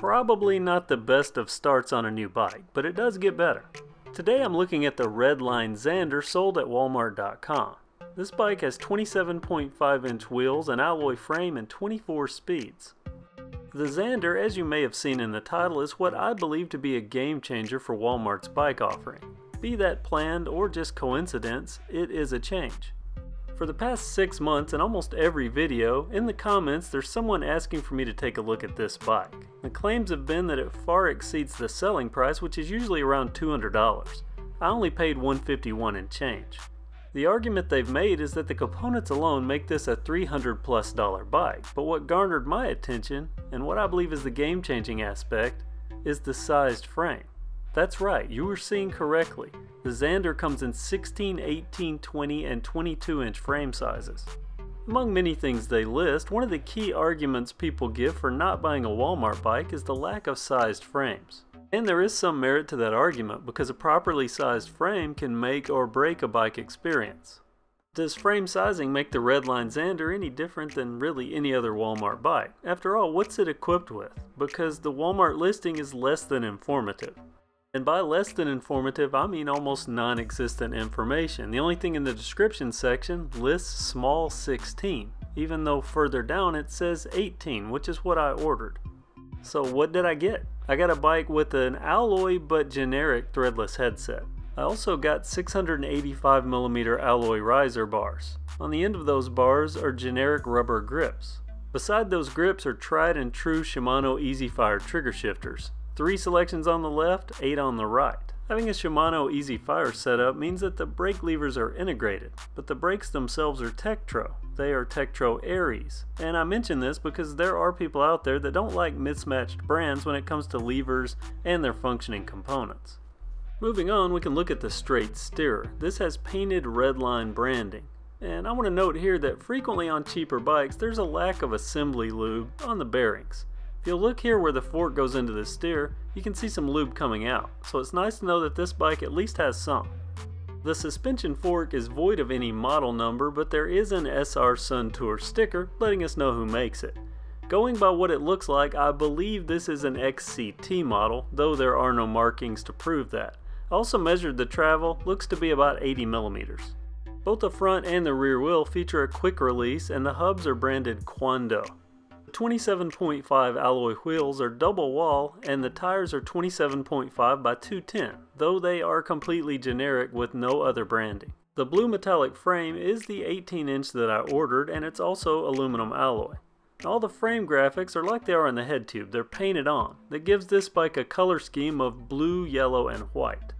probably not the best of starts on a new bike, but it does get better. Today I'm looking at the Redline Zander sold at Walmart.com. This bike has 27.5-inch wheels, an alloy frame, and 24 speeds. The Zander, as you may have seen in the title, is what I believe to be a game changer for Walmart's bike offering. Be that planned or just coincidence, it is a change. For the past 6 months, in almost every video, in the comments there's someone asking for me to take a look at this bike. The claims have been that it far exceeds the selling price, which is usually around $200. I only paid $151 and change. The argument they've made is that the components alone make this a $300+ bike, but what garnered my attention, and what I believe is the game-changing aspect, is the sized frame. That's right, you were seeing correctly. The Zander comes in 16, 18, 20, and 22-inch frame sizes. Among many things they list, one of the key arguments people give for not buying a Walmart bike is the lack of sized frames. And there is some merit to that argument because a properly sized frame can make or break a bike experience. Does frame sizing make the Redline Zander any different than really any other Walmart bike? After all, what's it equipped with? Because the Walmart listing is less than informative. And by less than informative, I mean almost non-existent information. The only thing in the description section lists small 16, even though further down it says 18, which is what I ordered. So what did I get? I got a bike with an alloy but generic threadless headset. I also got 685mm alloy riser bars. On the end of those bars are generic rubber grips. Beside those grips are tried and true Shimano Easy Fire trigger shifters. 3 selections on the left, 8 on the right. Having a Shimano Easy Fire setup means that the brake levers are integrated, but the brakes themselves are Tektro. They are Tektro Aries. And I mention this because there are people out there that don't like mismatched brands when it comes to levers and their functioning components. Moving on, we can look at the straight steerer. This has painted Redline branding. And I want to note here that frequently on cheaper bikes, there's a lack of assembly lube on the bearings. If you'll look here where the fork goes into the steer, you can see some lube coming out, so it's nice to know that this bike at least has some. The suspension fork is void of any model number, but there is an SR Sun Tour sticker letting us know who makes it. Going by what it looks like, I believe this is an XCT model, though there are no markings to prove that. I also measured the travel, looks to be about 80mm. Both the front and the rear wheel feature a quick release, and the hubs are branded Quando. 27.5 alloy wheels are double wall, and the tires are 27.5 by 210, though they are completely generic with no other branding. The blue metallic frame is the 18-inch that I ordered, and it's also aluminum alloy. All the frame graphics are like they are on the head tube, they're painted on. That gives this bike a color scheme of blue, yellow, and white.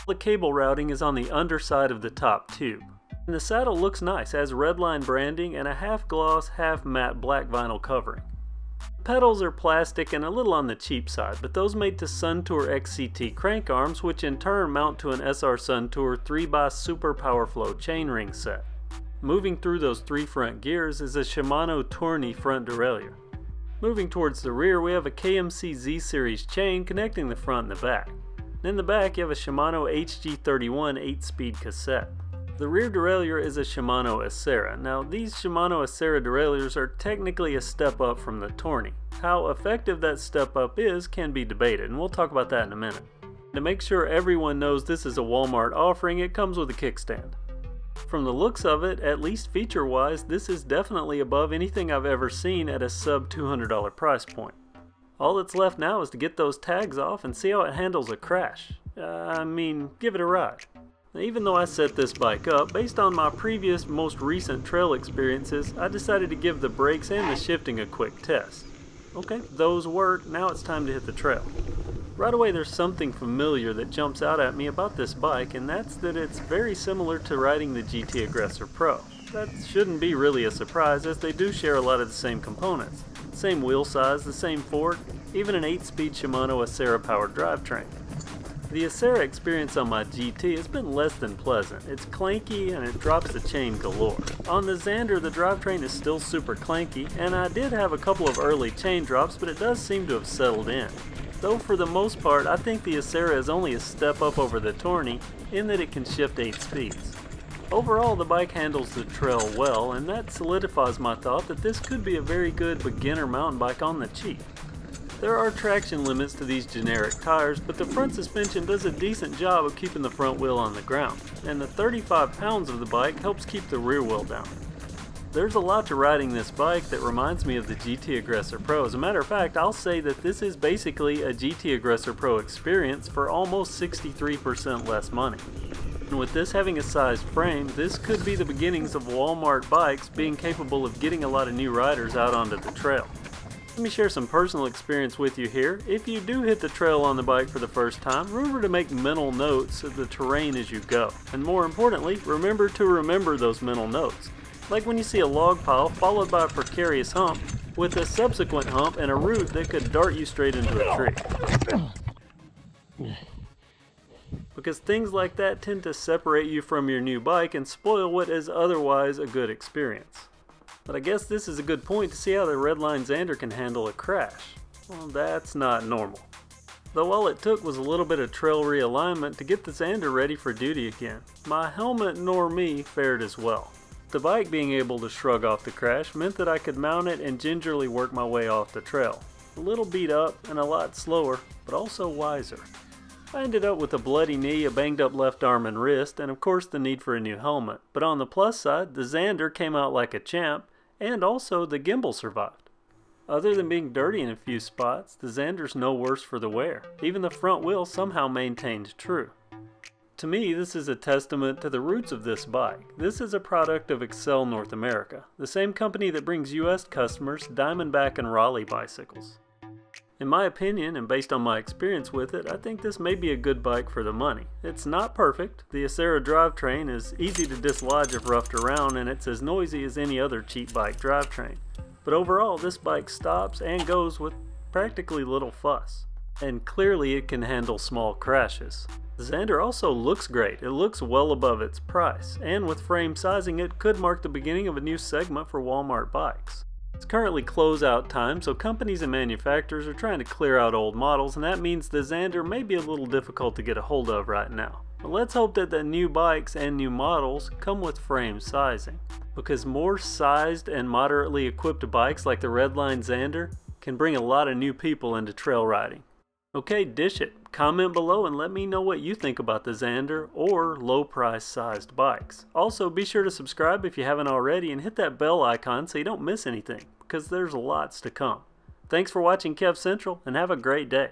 The cable routing is on the underside of the top tube. And the saddle looks nice, has Redline branding and a half gloss, half matte black vinyl covering. The pedals are plastic and a little on the cheap side, but those made to Suntour XCT crank arms, which in turn mount to an SR Suntour 3x Super Powerflow chainring set. Moving through those 3 front gears is a Shimano Tourney front derailleur. Moving towards the rear, we have a KMC Z Series chain connecting the front and the back. And in the back, you have a Shimano HG31 8-speed cassette. The rear derailleur is a Shimano Acera. Now these Shimano Acera derailleurs are technically a step up from the Tourney. How effective that step up is can be debated, and we'll talk about that in a minute. To make sure everyone knows this is a Walmart offering, it comes with a kickstand. From the looks of it, at least feature wise, this is definitely above anything I've ever seen at a sub $200 price point. All that's left now is to get those tags off and see how it handles a crash. Give it a ride. Now, even though I set this bike up, based on my previous most recent trail experiences, I decided to give the brakes and the shifting a quick test. Okay, those work, now it's time to hit the trail. Right away there's something familiar that jumps out at me about this bike, and that's that it's very similar to riding the GT Aggressor Pro. That shouldn't be really a surprise, as they do share a lot of the same components. Same wheel size, the same fork, even an 8-speed Shimano Acera powered drivetrain. The Acera experience on my GT has been less than pleasant. It's clanky and it drops the chain galore. On the Zander, the drivetrain is still super clanky, and I did have a couple of early chain drops, but it does seem to have settled in. Though for the most part, I think the Acera is only a step up over the Tourney in that it can shift 8 speeds. Overall, the bike handles the trail well, and that solidifies my thought that this could be a very good beginner mountain bike on the cheap. There are traction limits to these generic tires, but the front suspension does a decent job of keeping the front wheel on the ground, and the 35 pounds of the bike helps keep the rear wheel down. There's a lot to riding this bike that reminds me of the GT Aggressor Pro. As a matter of fact, I'll say that this is basically a GT Aggressor Pro experience for almost 63% less money. And with this having a sized frame, this could be the beginnings of Walmart bikes being capable of getting a lot of new riders out onto the trail. Let me share some personal experience with you here. If you do hit the trail on the bike for the first time, remember to make mental notes of the terrain as you go. And more importantly, remember to remember those mental notes. Like when you see a log pile followed by a precarious hump, with a subsequent hump and a root that could dart you straight into a tree. Because things like that tend to separate you from your new bike and spoil what is otherwise a good experience. But I guess this is a good point to see how the Redline Zander can handle a crash. Well, that's not normal. Though all it took was a little bit of trail realignment to get the Zander ready for duty again. My helmet nor me fared as well. The bike being able to shrug off the crash meant that I could mount it and gingerly work my way off the trail. A little beat up and a lot slower, but also wiser. I ended up with a bloody knee, a banged up left arm and wrist, and of course the need for a new helmet. But on the plus side, the Zander came out like a champ, and also the gimbal survived. Other than being dirty in a few spots, the Zander's no worse for the wear. Even the front wheel somehow maintained true. To me, this is a testament to the roots of this bike. This is a product of Excel North America, the same company that brings US customers Diamondback and Raleigh bicycles. In my opinion, and based on my experience with it, I think this may be a good bike for the money. It's not perfect. The Acera drivetrain is easy to dislodge if roughed around, and it's as noisy as any other cheap bike drivetrain. But overall, this bike stops and goes with practically little fuss. And clearly it can handle small crashes. The Zander also looks great. It looks well above its price, and with frame sizing it could mark the beginning of a new segment for Walmart bikes. It's currently closeout time, so companies and manufacturers are trying to clear out old models, and that means the Zander may be a little difficult to get a hold of right now. But let's hope that the new bikes and new models come with frame sizing, because more sized and moderately equipped bikes like the Redline Zander can bring a lot of new people into trail riding. Okay, dish it. Comment below and let me know what you think about the Zander or low price sized bikes. Also, be sure to subscribe if you haven't already and hit that bell icon so you don't miss anything, because there's lots to come. Thanks for watching KevCentral and have a great day.